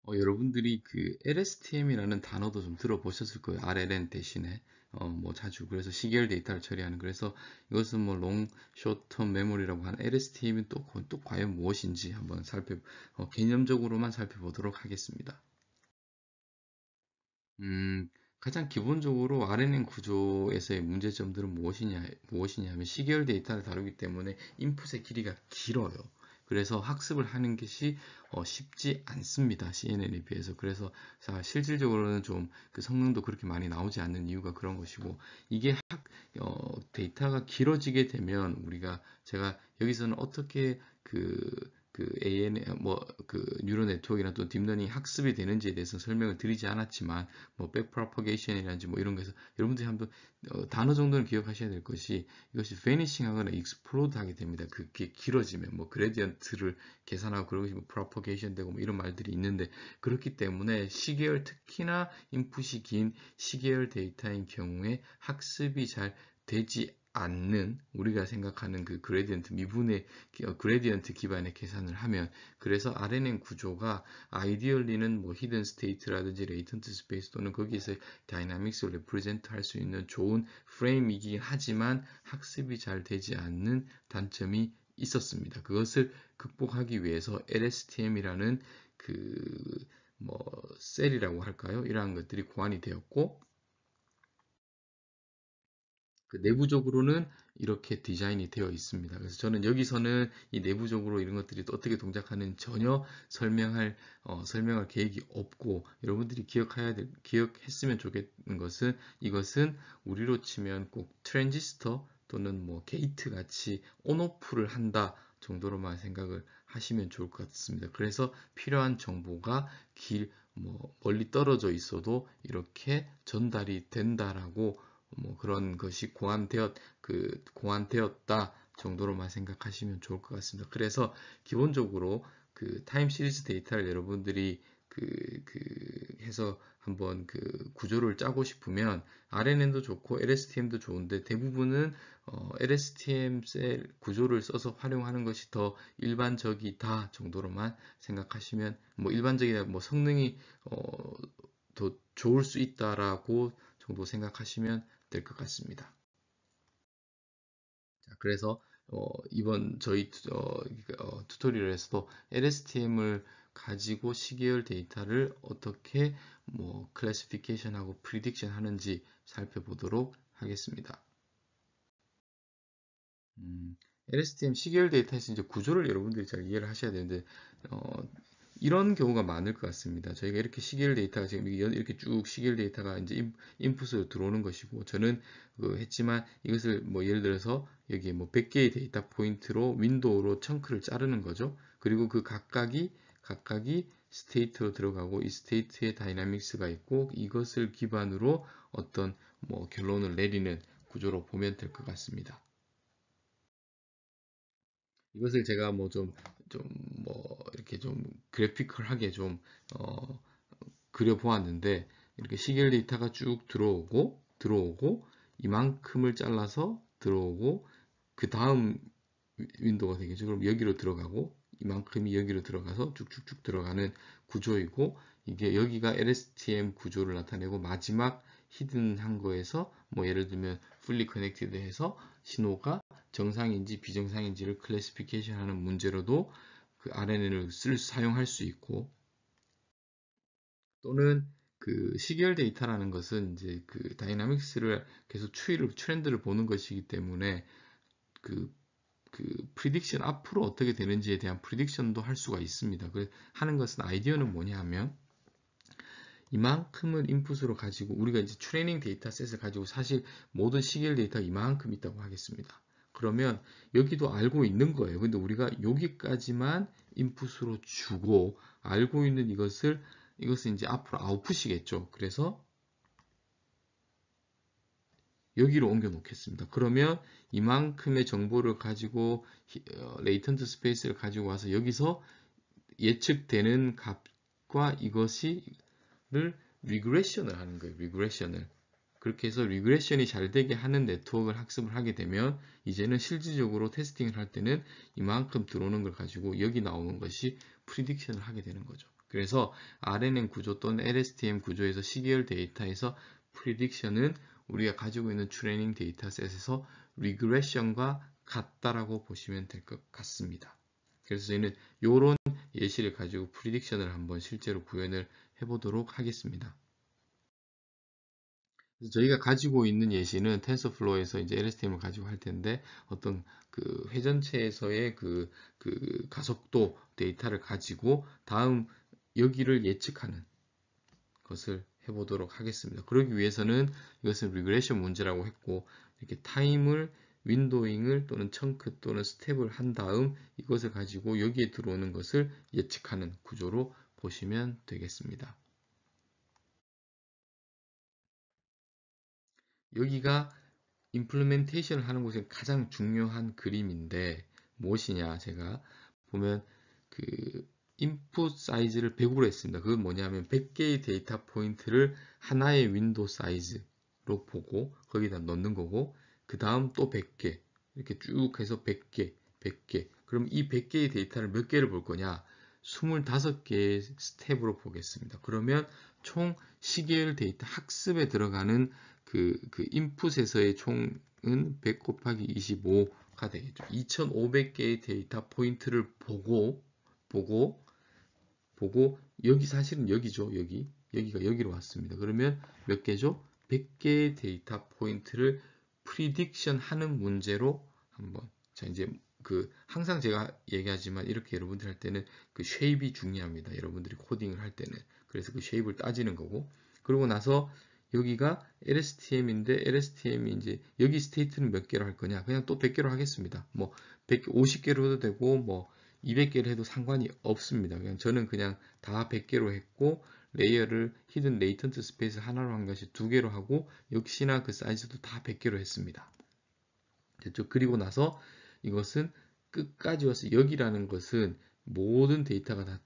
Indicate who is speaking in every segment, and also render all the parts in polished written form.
Speaker 1: 여러분들이 그 LSTM이라는 단어도 좀 들어보셨을 거예요. RLN 대신에. 뭐 자주. 그래서 시계열 데이터를 처리하는. 그래서 이것은 뭐 롱, 숏텀 메모리라고 하는 LSTM이 또 과연 무엇인지 한번 개념적으로만 살펴보도록 하겠습니다. 가장 기본적으로 RNN 구조에서의 문제점들은 무엇이냐 하면 시계열 데이터를 다루기 때문에 인풋의 길이가 길어요. 그래서 학습을 하는 것이 쉽지 않습니다. CNN에 비해서. 그래서 실질적으로는 좀 그 성능도 그렇게 많이 나오지 않는 이유가 그런 것이고, 이게 데이터가 길어지게 되면 제가 여기서는 어떻게 AN 뉴럴 네트워크나 또 딥러닝 학습이 되는지에 대해서 설명을 드리지 않았지만, 뭐 백프로퍼게이션이라든지 뭐 이런 거에서 여러분들이 한번 단어 정도는 기억하셔야 될 것이, 이것이 vanishing하거나 explode 하게 됩니다. 그게 길어지면 뭐 그레디언트를 계산하고 그러고 뭐 프로퍼게이션 되고 뭐 이런 말들이 있는데, 그렇기 때문에 시계열, 특히나 인풋이 긴 시계열 데이터인 경우에 학습이 잘 되지 않는, 우리가 생각하는 그 그레디언트 미분의 그레디언트 기반의 계산을 하면, 그래서 RNN 구조가 아이디얼리는 뭐 히든 스테이트라든지 레이턴트 스페이스 또는 거기에서 다이나믹스를 레프레젠트 할 수 있는 좋은 프레임이긴 하지만 학습이 잘 되지 않는 단점이 있었습니다. 그것을 극복하기 위해서 LSTM이라는 뭐 셀이라고 할까요? 이러한 것들이 고안이 되었고, 그 내부적으로는 이렇게 디자인이 되어 있습니다. 그래서 저는 여기서는 이 내부적으로 이런 것들이 또 어떻게 동작하는 전혀 설명할 계획이 없고, 여러분들이 기억했으면 좋겠는 것은, 이것은 우리로 치면 꼭 트랜지스터 또는 뭐 게이트 같이 온오프를 한다 정도로만 생각을 하시면 좋을 것 같습니다. 그래서 필요한 정보가 멀리 떨어져 있어도 이렇게 전달이 된다라고, 뭐 그런 것이 고안되었다 정도로만 생각하시면 좋을 것 같습니다. 그래서 기본적으로 그 타임 시리즈 데이터를 여러분들이 해서 한번 구조를 짜고 싶으면 RNN도 좋고 LSTM도 좋은데, 대부분은 LSTM 셀 구조를 써서 활용하는 것이 더 일반적이다 정도로만 생각하시면, 뭐 일반적이다, 뭐 성능이 더 좋을 수 있다라고 정도 생각하시면 될 것 같습니다. 자, 그래서 이번 저희 튜토리얼에서도 LSTM을 가지고 시계열 데이터를 어떻게 뭐 클래시피케이션하고 프리딕션 하는지 살펴보도록 하겠습니다. LSTM 시계열 데이터에서 이제 구조를 여러분들이 잘 이해를 하셔야 되는데, 어, 이런 경우가 많을 것 같습니다. 저희가 이렇게 시계열 데이터가 지금 이렇게 쭉 시계열 데이터가 이제 인풋으로 들어오는 것이고, 저는 했지만 이것을 뭐 예를 들어서 여기에 뭐 100개의 데이터 포인트로 윈도우로 청크를 자르는 거죠. 그리고 그 각각이 스테이트로 들어가고, 이 스테이트에 다이나믹스가 있고, 이것을 기반으로 어떤 뭐 결론을 내리는 구조로 보면 될 것 같습니다. 이것을 제가 뭐 이렇게 좀 그래피컬하게 어, 그려보았는데, 이렇게 시계열 데이터가 쭉 들어오고, 이만큼을 잘라서 들어오고, 그 다음 윈도우가 되겠죠. 그럼 여기로 들어가고, 이만큼이 여기로 들어가서 쭉쭉쭉 들어가는 구조이고, 이게 여기가 LSTM 구조를 나타내고, 마지막 히든한 거에서 뭐 예를 들면 fully connected 해서 신호가 정상인지 비정상인지를 클래시피케이션 하는 문제로도 그 RNN을 사용할 수 있고, 또는 그 시계열 데이터라는 것은 이제 그 다이나믹스를 계속 트렌드를 보는 것이기 때문에, 그, 프리딕션 앞으로 어떻게 되는지에 대한 프리딕션도 할 수가 있습니다. 하는 것은, 아이디어는 뭐냐 하면, 이만큼을 인풋으로 가지고 우리가 이제 트레이닝 데이터셋을 가지고 사실 모든 시계열 데이터가 이만큼 있다고 하겠습니다. 그러면 여기도 알고 있는 거예요. 근데 우리가 여기까지만 인풋으로 주고, 알고 있는 이것은 이제 앞으로 아웃풋이겠죠. 그래서 여기로 옮겨 놓겠습니다. 그러면 이만큼의 정보를 가지고 레이턴트 스페이스를 가지고 와서 여기서 예측되는 값과 이것을 리그레션을 하는 거예요. 리그레션을. 그렇게 해서 리그레션이 잘 되게 하는 네트워크를 학습을 하게 되면, 이제는 실질적으로 테스팅을 할 때는 이만큼 들어오는 걸 가지고 여기 나오는 것이 프리딕션을 하게 되는 거죠. 그래서 RNN 구조 또는 LSTM 구조에서 시계열 데이터에서 프리딕션은 우리가 가지고 있는 트레이닝 데이터셋에서 리그레션과 같다라고 보시면 될 것 같습니다. 그래서 저희는 이런 예시를 가지고 프리딕션을 한번 실제로 구현을 해보도록 하겠습니다. 그래서 저희가 가지고 있는 예시는 텐서플로우에서 이제 LSTM을 가지고 할 텐데 어떤 그 회전체에서의 그 가속도 데이터를 가지고 다음 여기를 예측하는 것을 해보도록 하겠습니다. 그러기 위해서는 이것은 리그레션 문제라고 했고 이렇게 타임을 윈도잉을 또는 청크 또는 스텝을 한 다음 이것을 가지고 여기에 들어오는 것을 예측하는 구조로 보시면 되겠습니다. 여기가 임플리멘테이션을 하는 곳에 가장 중요한 그림인데 무엇이냐, 제가 보면 그 인풋 사이즈를 100으로 했습니다. 그건 뭐냐면 100개의 데이터 포인트를 하나의 윈도우 사이즈로 보고 거기다 넣는 거고, 그 다음 또 100개 이렇게 쭉 해서 100개 100개, 그럼 이 100개의 데이터를 몇 개를 볼 거냐, 25개의 스텝으로 보겠습니다. 그러면 총 시계열 데이터 학습에 들어가는 그 인풋에서의 총은 100 곱하기 25가 되겠죠. 2500개의 데이터 포인트를 보고 여기 사실은 여기죠. 여기가 여기로 왔습니다. 그러면 몇 개죠? 100개의 데이터 포인트를 프리딕션 하는 문제로 한번, 자 이제 항상 제가 얘기하지만 이렇게 여러분들 할 때는 그 쉐입이 중요합니다. 여러분들이 코딩을 할 때는. 그래서 그 쉐입을 따지는 거고, 그러고 나서 여기가 LSTM인데 LSTM이 이제 여기 스테이트는 몇 개로 할 거냐? 그냥 또 100개로 하겠습니다. 뭐 50개로 해도 되고 뭐 200개를 해도 상관이 없습니다. 저는 그냥 다 100개로 했고 레이어를 히든 레이턴트 스페이스 하나로 한 것이 2개로 하고 역시나 그 사이즈도 다 100개로 했습니다. 됐죠? 그리고 나서 이것은 끝까지 와서 여기라는 것은 모든 데이터가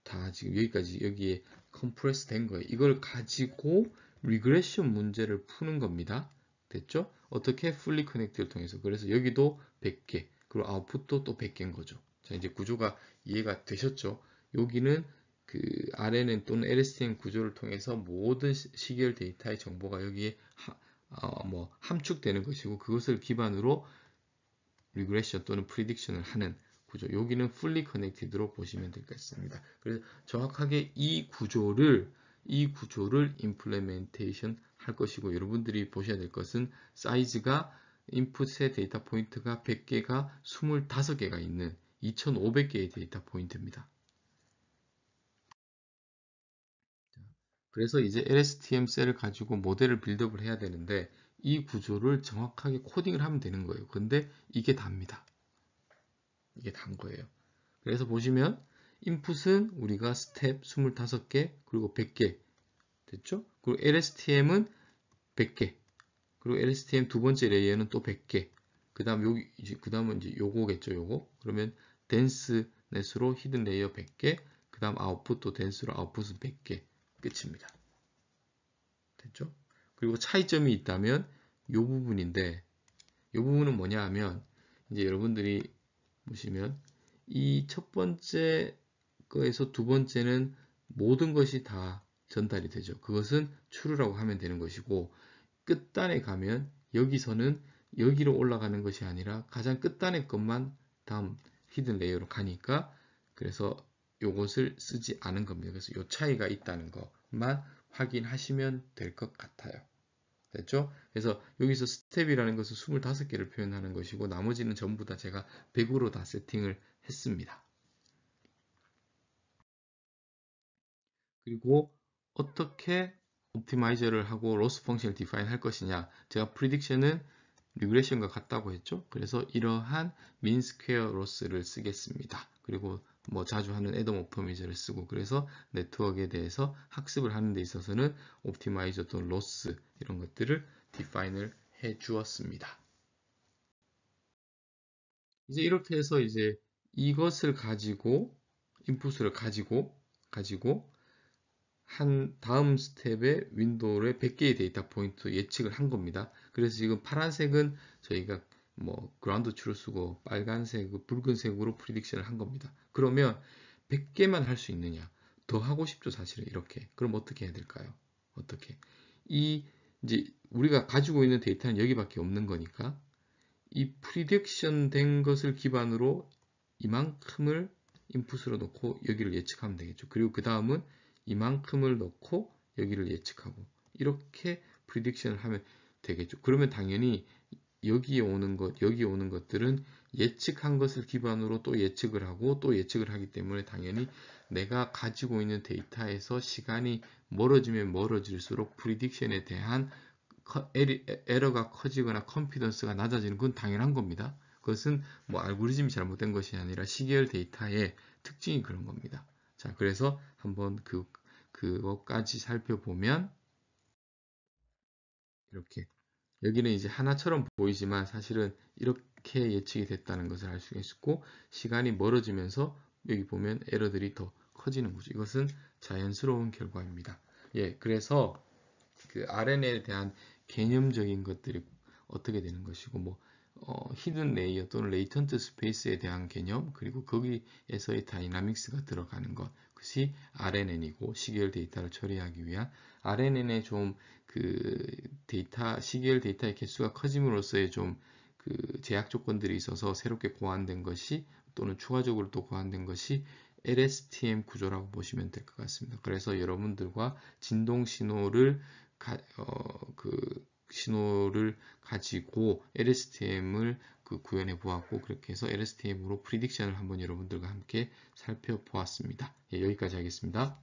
Speaker 1: 다 지금 여기까지 여기에 컴프레스 된 거예요. 이걸 가지고 리그레션 문제를 푸는 겁니다. 됐죠? 어떻게? fully connect를 통해서. 그래서 여기도 100개, 그리고 아웃풋도 또 100개인 거죠. 자, 이제 구조가 이해가 되셨죠? 여기는 그 RNN 또는 LSTM 구조를 통해서 모든 시계열 데이터의 정보가 여기에 함축되는 것이고, 그것을 기반으로 리그레션 또는 프리딕션을 하는 구조. 여기는 fully connected로 보시면 될 것 같습니다. 그래서 정확하게 이 구조를 implementation 할 것이고, 여러분들이 보셔야 될 것은 사이즈가 인풋의 데이터 포인트가 100개가 25개가 있는 2500개의 데이터 포인트입니다. 그래서 이제 LSTM 셀을 가지고 모델을 빌드업을 해야 되는데 이 구조를 정확하게 코딩을 하면 되는 거예요. 근데 이게 답니다. 이게 단 거예요. 그래서 보시면 인풋은 우리가 스텝 25개 그리고 100개 됐죠? 그리고 LSTM은 100개, 그리고 LSTM 두 번째 레이어는 또 100개, 그 다음은 이제 요거겠죠. 요거. 그러면 덴스넷으로 히든 레이어 100개, 그 다음 아웃풋도 덴스로 아웃풋은 100개. 끝입니다. 됐죠? 그리고 차이점이 있다면 요 부분인데, 요 부분은 뭐냐 하면 이제 여러분들이 보시면 이 첫 번째 거에서 두 번째는 모든 것이 다 전달이 되죠. 그것은 true라고 하면 되는 것이고, 끝단에 가면 여기서는 여기로 올라가는 것이 아니라 가장 끝단의 것만 다음 히든 레이어로 가니까, 그래서 요것을 쓰지 않은 겁니다. 그래서 요 차이가 있다는 것만 확인하시면 될 것 같아요. 됐죠? 그래서 여기서 스텝이라는 것은 25개를 표현하는 것이고 나머지는 전부 다 제가 100으로 다 세팅을 했습니다. 그리고 어떻게 옵티마이저를 하고 로스 펑션을 디파인 할 것이냐, 제가 프리딕션은 리그레션과 같다고 했죠. 그래서 이러한 민 스퀘어 로스를 쓰겠습니다. 그리고 뭐 자주 하는 애덤 오퍼미저를 쓰고, 그래서 네트워크에 대해서 학습을 하는 데 있어서는 옵티마이저 또는 로스 이런 것들을 디파인을 해 주었습니다. 이제 이렇게 해서 이제 이것을 가지고 인풋을 가지고 한 다음 스텝에 윈도우의 100개의 데이터 포인트 예측을 한 겁니다. 그래서 지금 파란색은 저희가 뭐 그라운드 추를 쓰고 빨간색, 붉은색으로 프리딕션을 한 겁니다. 그러면 100개만 할 수 있느냐? 더 하고 싶죠, 사실은 이렇게. 그럼 어떻게 해야 될까요? 어떻게? 이제 우리가 가지고 있는 데이터는 여기밖에 없는 거니까 이 프리딕션 된 것을 기반으로 이만큼을 인풋으로 넣고 여기를 예측하면 되겠죠. 그리고 그 다음은 이만큼을 넣고 여기를 예측하고 이렇게 프리딕션을 하면 되겠죠. 그러면 당연히 여기에 오는 것, 여기 오는 것들은 예측한 것을 기반으로 또 예측을 하고 또 예측을 하기 때문에 당연히 내가 가지고 있는 데이터에서 시간이 멀어지면 멀어질수록 프리딕션에 대한 에러가 커지거나 컨피던스가 낮아지는 건 당연한 겁니다. 그것은 뭐 알고리즘이 잘못된 것이 아니라 시계열 데이터의 특징이 그런 겁니다. 자, 그래서 한번 그것까지 살펴보면 이렇게 여기는 이제 하나처럼 보이지만 사실은 이렇게 예측이 됐다는 것을 알 수 있고 시간이 멀어지면서 여기 보면 에러들이 더 커지는 거죠. 이것은 자연스러운 결과입니다. 예, 그래서 그 RNA에 대한 개념적인 것들이 어떻게 되는 것이고 뭐 히든 레이어 또는 레이턴트 스페이스에 대한 개념 그리고 거기에서의 다이나믹스가 들어가는 것 그것이 RNN이고 시계열 데이터를 처리하기 위한 RNN의 좀 그 데이터 시계열 데이터의 개수가 커짐으로써의 좀 그 제약 조건들이 있어서 새롭게 고안된 것이 또는 추가적으로 또 고안된 것이 LSTM 구조라고 보시면 될 것 같습니다. 그래서 여러분들과 진동 신호를 신호를 가지고 LSTM을 구현해 보았고 그렇게 해서 LSTM으로 프리딕션을 한번 여러분들과 함께 살펴보았습니다. 예, 여기까지 하겠습니다.